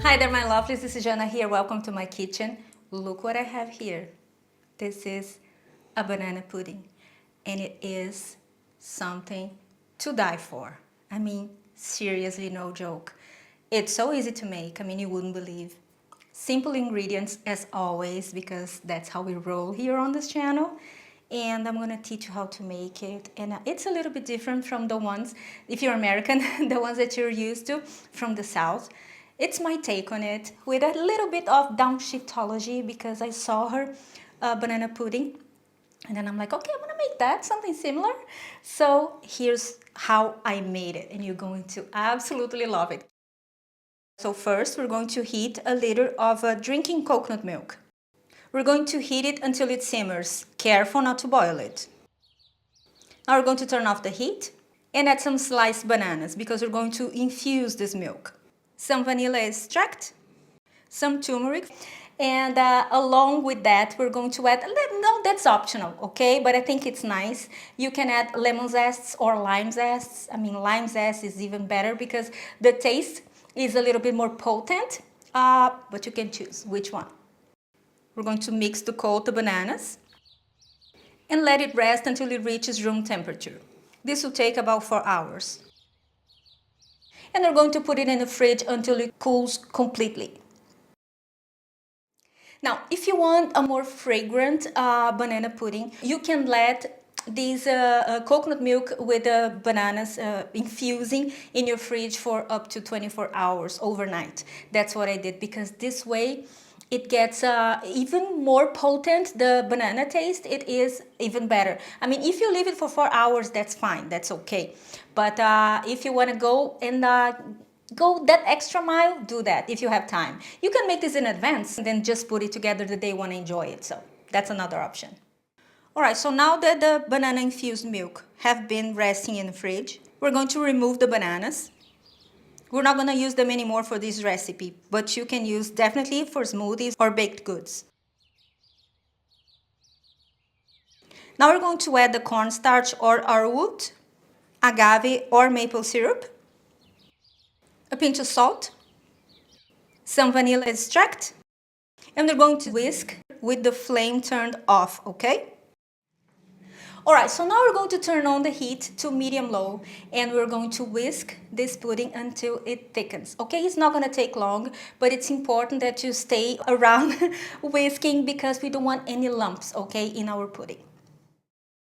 Hi there, my lovelies. This is Jana here. Welcome to my kitchen. Look what I have here. This is a banana pudding, and it is something to die for. I mean, seriously, no joke. It's so easy to make. I mean, you wouldn't believe. Simple ingredients as always, because that's how we roll here on this channel. And I'm gonna teach you how to make it. And it's a little bit different from the ones, if you're American, the ones that you're used to from the South. It's my take on it with a little bit of downshiftology because I saw her banana pudding. And then I'm like, okay, I'm gonna make that, something similar. So here's how I made it, and you're going to absolutely love it. So first, we're going to heat a liter of drinking coconut milk. We're going to heat it until it simmers. Careful not to boil it. Now we're going to turn off the heat and add some sliced bananas because we're going to infuse this milk. Some vanilla extract, some turmeric, and along with that we're going to add, no, that's optional, okay, but I think it's nice. You can add lemon zests or lime zests. I mean, lime zest is even better because the taste is a little bit more potent, but you can choose which one. We're going to mix to coat the bananas and let it rest until it reaches room temperature. This will take about 4 hours. And we're going to put it in the fridge until it cools completely. Now, if you want a more fragrant banana pudding, you can let these coconut milk with the bananas infusing in your fridge for up to 24 hours overnight. That's what I did, because this way it gets even more potent. The banana taste, it is even better. I mean, if you leave it for 4 hours, that's fine, that's okay. But if you want to go and go that extra mile, do that if you have time. You can make this in advance and then just put it together the day you want to enjoy it. So that's another option. All right, so now that the banana infused milk have been resting in the fridge, we're going to remove the bananas. We're not going to use them anymore for this recipe, but you can use definitely for smoothies or baked goods. Now we're going to add the cornstarch or arrowroot, agave or maple syrup, a pinch of salt, some vanilla extract, and we're going to whisk with the flame turned off, okay? Alright, so now we're going to turn on the heat to medium-low, and we're going to whisk this pudding until it thickens. Okay, it's not going to take long, but it's important that you stay around whisking because we don't want any lumps, okay, in our pudding.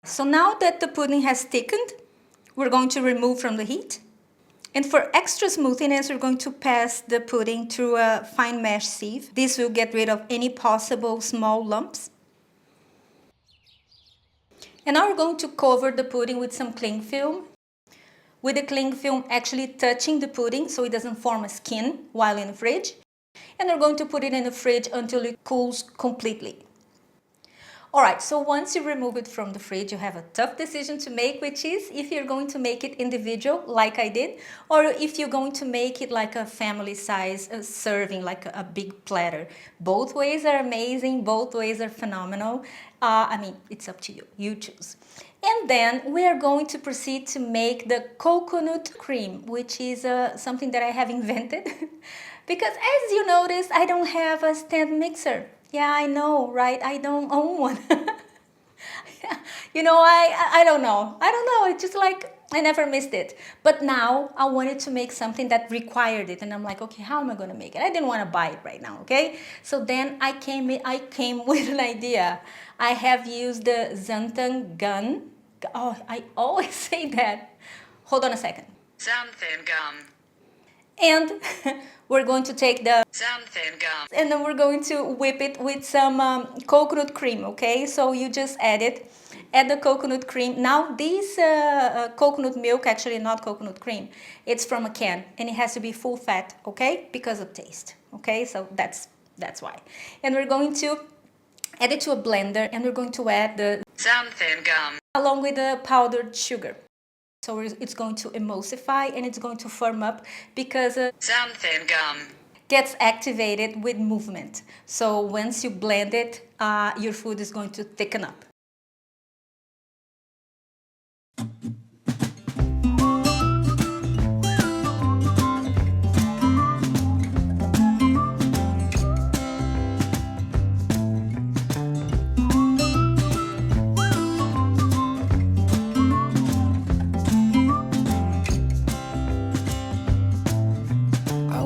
So now that the pudding has thickened, we're going to remove from the heat. And for extra smoothness, we're going to pass the pudding through a fine mesh sieve. This will get rid of any possible small lumps. And now we're going to cover the pudding with some cling film, with the cling film actually touching the pudding so it doesn't form a skin while in the fridge. And we're going to put it in the fridge until it cools completely. Alright, so once you remove it from the fridge, you have a tough decision to make, which is if you're going to make it individual, like I did, or if you're going to make it like a family size serving, like a big platter. Both ways are amazing, both ways are phenomenal. I mean, it's up to you, you choose. And then we are going to proceed to make the coconut cream, which is something that I have invented. Because as you notice, I don't have a stand mixer. Yeah, I know, right? I don't own one. You know, I don't know. I don't know. It's just like I never missed it. But now I wanted to make something that required it. And I'm like, okay, how am I going to make it? I didn't want to buy it right now, okay? So then I came with an idea. I have used the xanthan gun. Oh, I always say that. Hold on a second. Xanthan gum. And we're going to take the xanthan gum, and then we're going to whip it with some coconut cream, okay? So you just add the coconut cream. Now this coconut milk, actually not coconut cream, it's from a can, and it has to be full fat, okay? Because of taste, okay? So that's why. And we're going to add it to a blender, and we're going to add the xanthan gum along with the powdered sugar. So it's going to emulsify and it's going to firm up because xanthan gum gets activated with movement. So once you blend it, your food is going to thicken up. And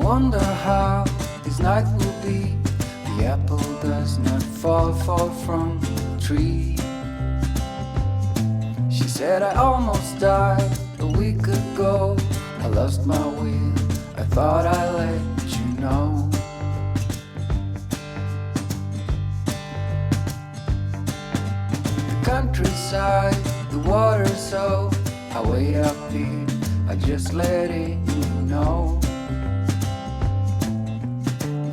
wonder how this night will be. The apple does not fall far from the tree. She said I almost died a week ago. I lost my will, I thought I'd let you know. The countryside, the water so I wait up here, I just let it know.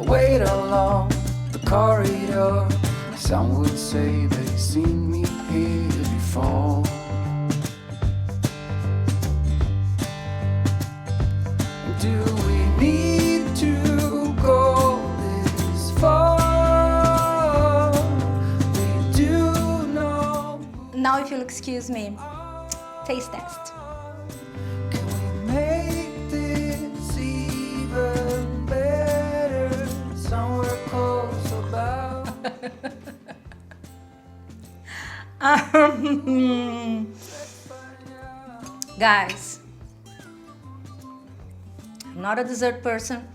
I wait along the corridor. Some would say they've seen me here before. Do we need to go this far? We do know. Now, if you'll excuse me, taste test. Can we make this even better? Somewhere close about. Guys, I'm not a dessert person.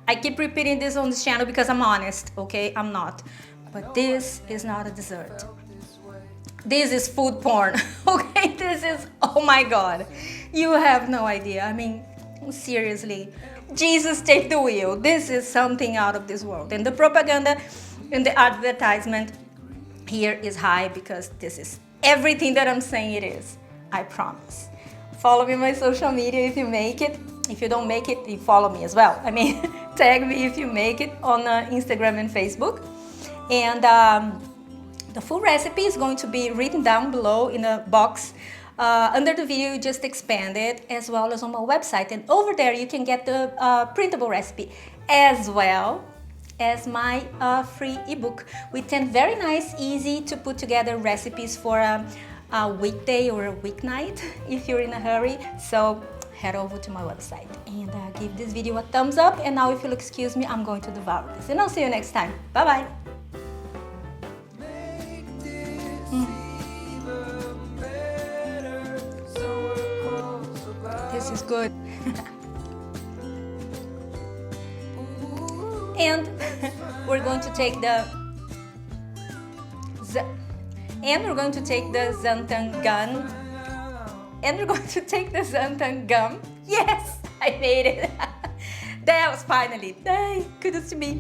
I keep repeating this on this channel because I'm honest, okay? I'm not. But this is not a dessert. This is food porn, okay? This is, oh my God. You have no idea. I mean, seriously. Jesus, take the wheel. This is something out of this world. And the propaganda and the advertisement here is high because this is everything that I'm saying it is. I promise. Follow me on my social media if you make it. If you don't make it, you follow me as well. I mean, tag me if you make it on Instagram and Facebook. And the full recipe is going to be written down below in a box under the video. You just expand it, as well as on my website. And over there, you can get the printable recipe, as well as my free ebook with 10 very nice, easy to put together recipes for a weekday or a weeknight if you're in a hurry. So head over to my website and give this video a thumbs up. And now, if you'll excuse me, I'm going to devour this. And I'll see you next time. Bye-bye. This is good. And we're going to take the xanthan gun. And we're going to take the xanthan gum. Yes, I made it. That was finally. Kudos to me.